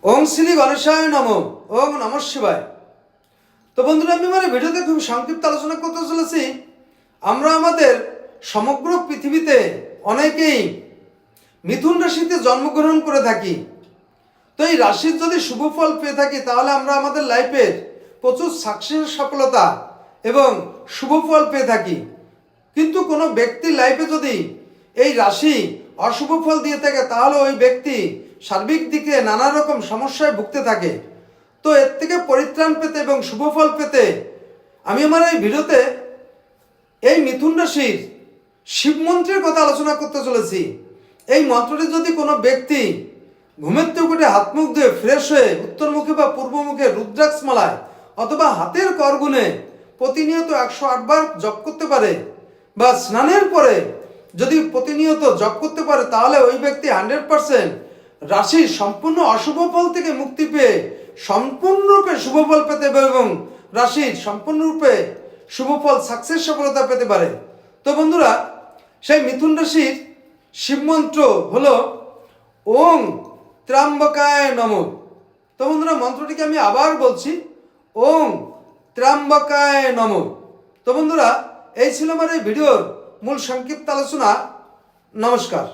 ওং শ্রী গণেশায় নমঃ। ওং নমঃ শিবায়। তো বন্ধুরা, আমি আমার ভিডিওতে খুব সংক্ষিপ্ত আলোচনা করতে চলেছি। আমরা আমাদের সমগ্র পৃথিবীতে অনেকেই মিথুন রাশিতে জন্মগ্রহণ করে থাকি। তো এই রাশির যদি শুভ ফল পেয়ে থাকি তাহলে আমরা আমাদের লাইফের প্রচুর সাকসেস, সফলতা এবং শুভ ফল পেয়ে থাকি। কিন্তু কোনো ব্যক্তির লাইফে যদি এই রাশি অশুভ ফল দিয়ে থাকে তাহলে ওই ব্যক্তি সার্বিক দিকে নানা রকম সমস্যায় ভুগতে থাকে। তো এর থেকে পরিত্রাণ পেতে এবং শুভ ফল পেতে আমি আমার এই ভিডিওতে এই মিথুন রাশির শিব মন্ত্রের কথা আলোচনা করতে চলেছি। এই মন্ত্রটি যদি কোনো ব্যক্তি ঘুমের থেকে উঠে হাত মুখ ধুয়ে ফ্রেশ হয়ে উত্তরমুখী বা পূর্বমুখে রুদ্রাক্ষ মালায় অথবা হাতের করগুনে প্রতিনিয়ত 108 বার জপ করতে পারে বা স্নানের পরে যদি প্রতিনিয়ত জপ করতে পারে তাহলে ওই ব্যক্তি 100% রাশির সম্পূর্ণ অশুভ ফল থেকে মুক্তি পেয়ে সম্পূর্ণরূপে শুভ ফল পেতে পারে এবং রাশির সম্পূর্ণরূপে শুভ ফল, সাকসেস, সফলতা পেতে পারে। তো বন্ধুরা, সেই মিথুন রাশির শিব মন্ত্র হলো ওং ত্র্যম্বকায় নমঃ। তো বন্ধুরা, মন্ত্রটিকে আমি আবার বলছি, ওং ত্র্যম্বকায় নমঃ। তো বন্ধুরা, এই ছিল আমার এই ভিডিওর মূল সংক্ষিপ্ত আলোচনা। নমস্কার।